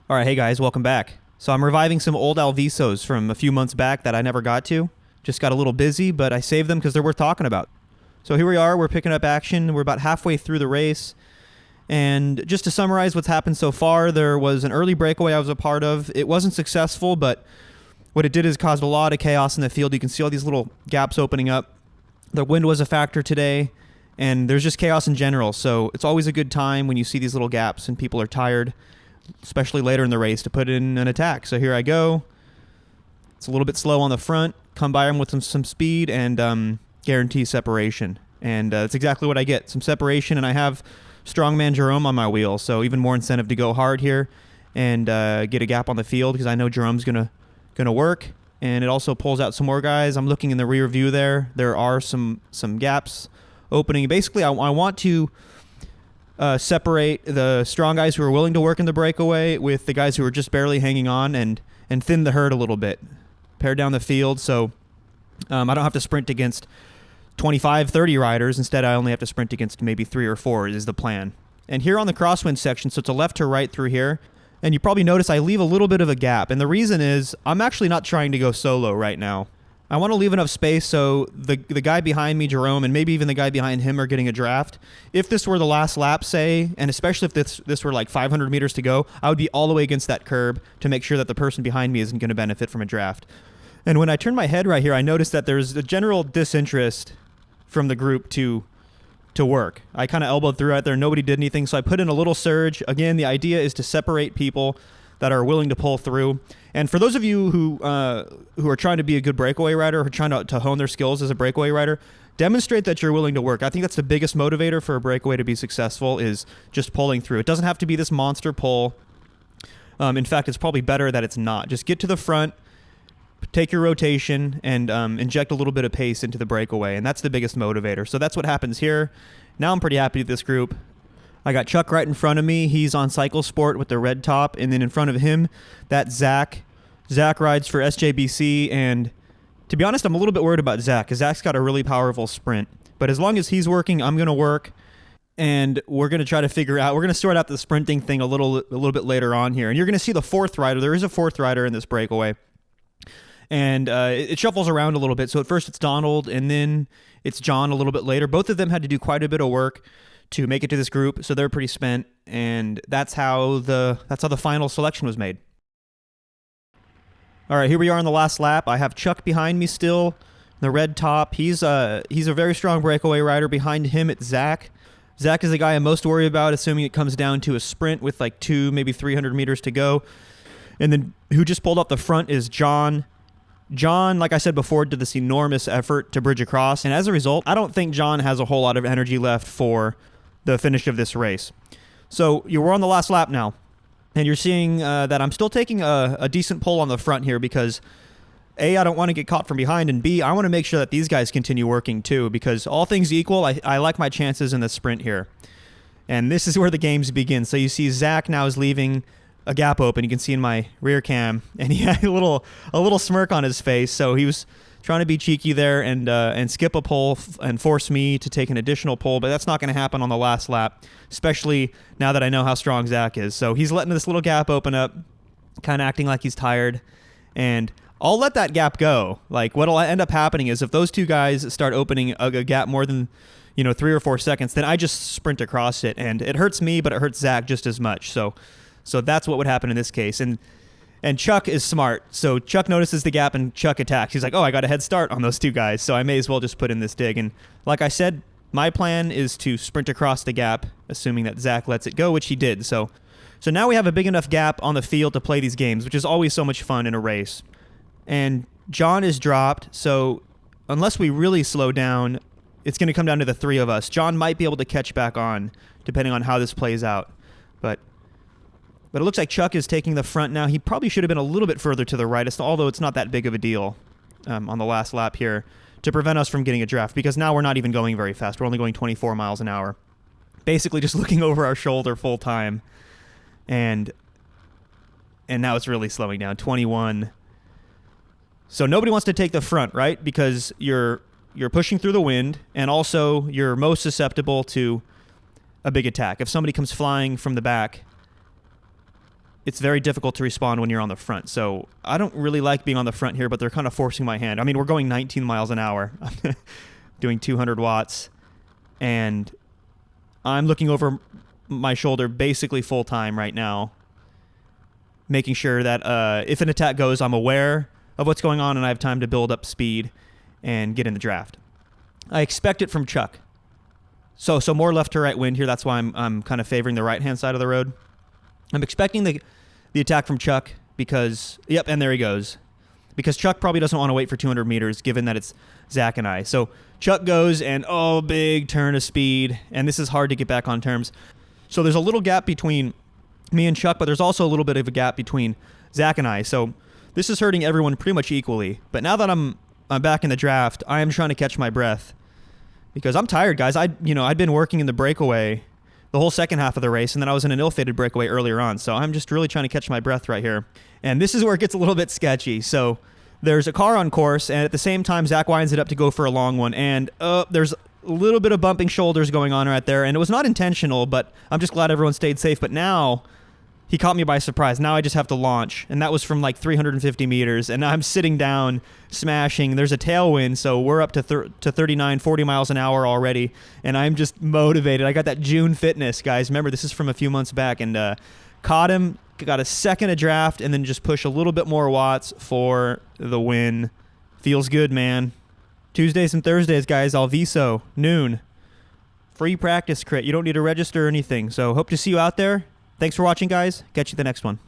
All right, hey guys, welcome back. So I'm reviving some old Alvisos from a few months back that I never got to. Just got a little busy, but I saved them because they're worth talking about. So here we are, we're picking up action. We're about halfway through the race. And just to summarize what's happened so far, there was an early breakaway I was a part of. It wasn't successful, but what it did is caused a lot of chaos in the field. You can see all these little gaps opening up. The wind was a factor today, and there's just chaos in general. So it's always a good time when you see these little gaps and people are tired, especially later in the race, to put in an attack. So here I go. It's a little bit slow on the front. Come by them with some speed and guarantee separation. And that's exactly what I get. Some separation, and I have Strongman Jerome on my wheel, so even more incentive to go hard here and get a gap on the field because I know Jerome's gonna work. And it also pulls out some more guys. I'm looking in the rear view there. There are some gaps opening. Basically, I want to separate the strong guys who are willing to work in the breakaway with the guys who are just barely hanging on and thin the herd a little bit. Pare down the field so I don't have to sprint against 25, 30 riders. Instead, I only have to sprint against maybe 3 or 4 is the plan. And here on the crosswind section, so it's a left to right through here, and you probably notice I leave a little bit of a gap. And the reason is I'm actually not trying to go solo right now. I want to leave enough space so the guy behind me, Jerome, and maybe even the guy behind him are getting a draft. If this were the last lap, say, and especially if this were like 500 meters to go, I would be all the way against that curb to make sure that the person behind me isn't going to benefit from a draft. And when I turn my head right here, I notice that there's a general disinterest from the group to work. I kind of elbowed through out there. Nobody did anything, so I put in a little surge. Again, the idea is to separate people that are willing to pull through. And for those of you who are trying to be a good breakaway rider, or trying to hone their skills as a breakaway rider, demonstrate that you're willing to work. I think that's the biggest motivator for a breakaway to be successful, is just pulling through. It doesn't have to be this monster pull. In fact, it's probably better that it's not. Just get to the front, take your rotation, and inject a little bit of pace into the breakaway, and that's the biggest motivator. So that's what happens here. Now I'm pretty happy with this group. I got Chuck right in front of me. He's on Cycle Sport with the red top, and then in front of him, that's Zach. Zach rides for SJBC, and to be honest, I'm a little bit worried about Zach, because Zach's got a really powerful sprint. But as long as he's working, I'm going to work, and we're going to try to figure out, we're going to sort out the sprinting thing a little bit later on here. And you're going to see the fourth rider. There is a fourth rider in this breakaway. And it shuffles around a little bit. So at first it's Donald, and then it's John a little bit later. Both of them had to do quite a bit of work to make it to this group, so they're pretty spent, and that's how the final selection was made. All right, here we are on the last lap. I have Chuck behind me still, the red top. He's a very strong breakaway rider. Behind him, it's Zach. Zach is the guy I'm most worried about, assuming it comes down to a sprint with like 200, maybe 300 meters to go. And then who just pulled up the front is John. John, like I said before, did this enormous effort to bridge across, and as a result, I don't think John has a whole lot of energy left for the finish of this race. So we're on the last lap now, and you're seeing that I'm still taking a decent pull on the front here because A, I don't want to get caught from behind, and B, I want to make sure that these guys continue working too, because all things equal, I like my chances in the sprint here. And this is where the games begin. So you see Zach now is leaving a gap open. You can see in my rear cam, and he had a little smirk on his face. So he was trying to be cheeky there and skip a pull and force me to take an additional pull, but that's not going to happen on the last lap, especially now that I know how strong Zach is. So he's letting this little gap open up, kind of acting like he's tired, and I'll let that gap go. Like, what'll end up happening is if those two guys start opening a gap more than 3 or 4 seconds, then I just sprint across it, and it hurts me, but it hurts Zach just as much. So that's what would happen in this case. And Chuck is smart. So Chuck notices the gap and Chuck attacks. He's like, oh, I got a head start on those two guys, so I may as well just put in this dig. And like I said, my plan is to sprint across the gap, assuming that Zach lets it go, which he did. So now we have a big enough gap on the field to play these games, which is always so much fun in a race. And John is dropped, so unless we really slow down, it's going to come down to the 3 of us. John might be able to catch back on, depending on how this plays out. But it looks like Chuck is taking the front now. He probably should have been a little bit further to the right, although it's not that big of a deal on the last lap here, to prevent us from getting a draft, because now we're not even going very fast. We're only going 24 miles an hour. Basically just looking over our shoulder full time. And now it's really slowing down, 21. So nobody wants to take the front, right? Because you're pushing through the wind, and also you're most susceptible to a big attack. If somebody comes flying from the back, it's very difficult to respond when you're on the front. So I don't really like being on the front here, but they're kind of forcing my hand. I mean, we're going 19 miles an hour, doing 200 watts, and I'm looking over my shoulder basically full time right now, making sure that if an attack goes, I'm aware of what's going on and I have time to build up speed and get in the draft. I expect it from Chuck. So more left to right wind here. That's why I'm kind of favoring the right-hand side of the road. I'm expecting the attack from Chuck because, yep, and there he goes. Because Chuck probably doesn't want to wait for 200 meters, given that it's Zach and I. So Chuck goes, and big turn of speed, and this is hard to get back on terms. So there's a little gap between me and Chuck, but there's also a little bit of a gap between Zach and I. So this is hurting everyone pretty much equally. But now that I'm back in the draft, I am trying to catch my breath because I'm tired, guys. I'd been working in the breakaway the whole second half of the race, and then I was in an ill-fated breakaway earlier on. So I'm just really trying to catch my breath right here. And this is where it gets a little bit sketchy. So there's a car on course, and at the same time, Zach winds it up to go for a long one. And there's a little bit of bumping shoulders going on right there. And it was not intentional, but I'm just glad everyone stayed safe. But now he caught me by surprise. Now I just have to launch. And that was from like 350 meters. And I'm sitting down, smashing. There's a tailwind, so we're up to 39, 40 miles an hour already. And I'm just motivated. I got that June fitness, guys. Remember, this is from a few months back. And caught him, got a second a draft, and then just push a little bit more watts for the win. Feels good, man. Tuesdays and Thursdays, guys. Alviso, noon. Free practice crit. You don't need to register or anything. So hope to see you out there. Thanks for watching, guys. Catch you the next one.